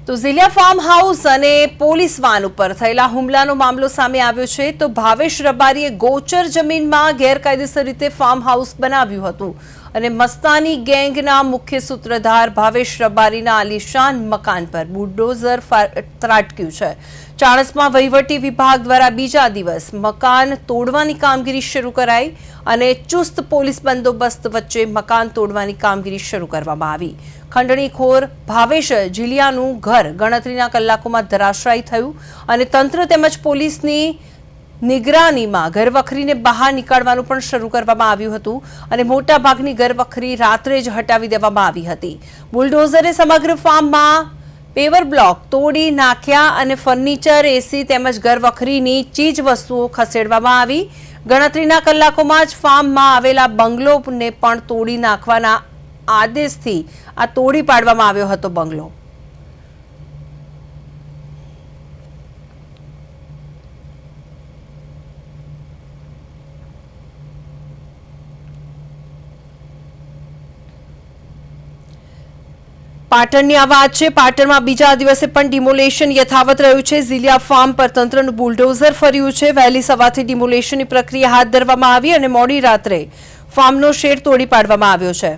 તો ઝીલિયા farm house અને police van ઉપર થયેલા હુમલાનો મામલો સામે આવ્યો છે। તો ભાવેશ રબારીએ ગોચર જમીનમાં ગેરકાયદેસર રીતે ફાર્મ હાઉસ બનાવ્યું હતું અને મસ્તાની ગેંગના મુખ્ય સૂત્રધાર ભાવેશ રબારીના આલિશાન મકાન પર બુલડોઝર ત્રાટક્યું છે। ચાણસ્મા વહીવટી વિભાગ દ્વારા બીજા દિવસ મકાન તોડવાની કામગીરી શરૂ કરાઈ અને ચુસ્ત પોલીસ બંદોબસ્ત વચ્ચે મકાન તોડવાની કામગીરી શરૂ કરવામાં આવી। ખંડણીખોર ભાવેશ ઝીલિયાનું ઘર ગણતરીના કલાકોમાં ધરાશાયી થયું અને તંત્ર તેમજ પોલીસની નિગરાનીમાં ઘરવખરીને બહાર નીકાળવાનું પણ શરૂ કરવામાં આવ્યું હતું અને મોટાભાગની ઘરવખરી રાત્રે જ હટાવી દેવામાં આવી હતી। બુલડોઝરે સમગ્ર ફાર્મમાં પેવર બ્લોક તોડી નાખ્યા અને ફર્નિચર, એસી તેમજ ઘરવખરીની ચીજ વસ્તુઓ ખસેડવામાં આવી। ગણતરીના કલાકોમાં જ ફાર્મમાં આવેલા બંગલોને પણ તોડી નાખવાના આદેશથી આ તોડી પાડવામાં આવ્યો હતો બંગલો। પાટણની આ વાત છે। પાટણમાં બીજા દિવસે પણ ડિમોલેશન યથાવત રહ્યું છે। ઝીલિયા ફાર્મ પર તંત્રનું બુલડોઝર ફર્યું છે। વહેલી સવારથી ડિમોલેશનની પ્રક્રિયા હાથ ધરવામાં આવી અને મોડી રાત્રે ફાર્મનો શેડ તોડી પાડવામાં આવ્યો છે।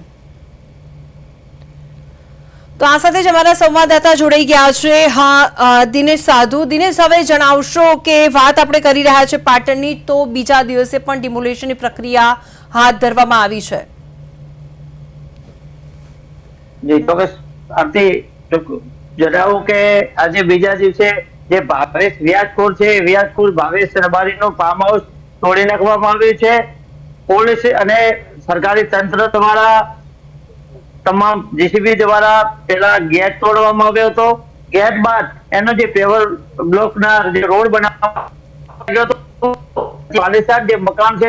તો આ સાથે જ અમારા સંવાદદાતા જોડાઈ ગયા છે। હા, દિનેશ સાધુ। દિનેશ, હવે જણાવશો કે વાત આપણે કરી રહ્યા છે પાટણની, તો બીજા દિવસે પણ ડિમોલેશનની પ્રક્રિયા હાથ ધરવામાં આવી છે। જી ચોક્કસ આથી જણાવું કે આજે બીજા દિવસે જે ભાવેશ વ્યાજખોર છે, વ્યાજખોર ભાવેશ રબારીનું ફાર્મ હાઉસ તોડી નાખવામાં આવ્યું છે। પોલીસ અને સરકારી તંત્ર દ્વારા તમામ જેસીબી દ્વારા પેલા ગેટ તોડવામાં આવ્યો હતો। ગેટ બાદ એનો જે પેવર બ્લોક ના જે રોડ બનાવવામાં આવ્યો હતો, આલિશાન જે મકાન છે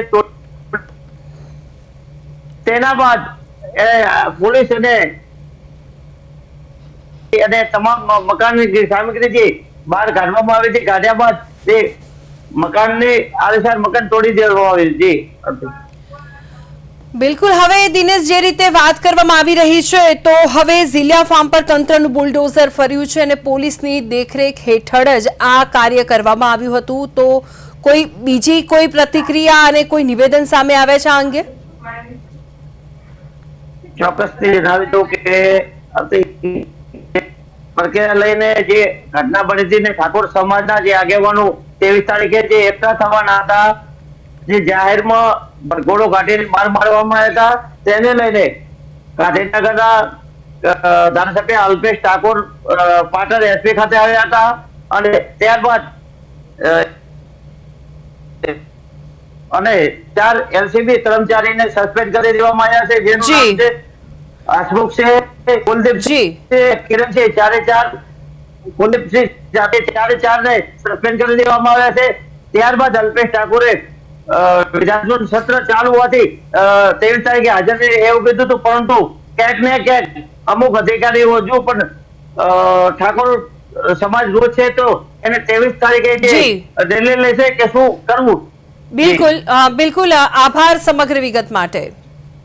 તેના બાદ પોલીસ અને તમામ મકાનની સામગ્રી જે બહાર કાઢવામાં આવી છે, કાઢ્યા બાદ તે મકાનની આલિશાન મકાન તોડી દેવામાં આવ્યું છે। બિલકુલ। હવે દિનેશ, જે રીતે વાત કરવામાં આવી રહી છે, તો હવે ઝીલિયા ફાર્મ પર તંત્રનું બુલડોઝર ફર્યું છે અને પોલીસની દેખરેખ હેઠળ જ આ કાર્ય કરવામાં આવ્યું હતું। તો કોઈ બીજી કોઈ પ્રતિક્રિયા અને કોઈ નિવેદન સામે આવ્યા છે આ અંગે? ચોક્કસથી જણાવી દઉં કે પ્રક્રિયા લઈને જે ઘટના બની હતી ને ઠાકોર સમાજના જે આગેવાનો 23 તારીખે જે એકઠા થવાના હતા, જે જાહેરમાં ભરઘોડો કાઢીને માર મારવામાં આવ્યા હતા, તેને લઈને ગાંધીનગરના ધારાસભ્ય અલ્પેશ ઠાકોર પાટણ એસપી ખાતે આવ્યા હતા અને ત્યારબાદ અને 4 એલસીબી કર્મચારીને સસ્પેન્ડ કરી દેવામાં આવ્યા છે, જેનું નામ છે હસમુખ છે, કુલદીપ છે, કિરણ છે। કુલદીપસિંહ ચારે ને સસ્પેન્ડ કરી દેવામાં આવ્યા છે। ત્યારબાદ અલ્પેશ ઠાકોરે વિધાનસભા સત્ર ચાલુ હોવાથી 23 તારીખે હાજર એવું કીધું હતું, પરંતુ ક્યાંક ને ક્યાંક અમુક અધિકારીઓ હજુ પણ ઠાકોર સમાજ રોજ છે તો એને 23 તારીખે રેલી લેશે કે શું કરવું? બિલકુલ, આભાર સમગ્ર વિગત માટે।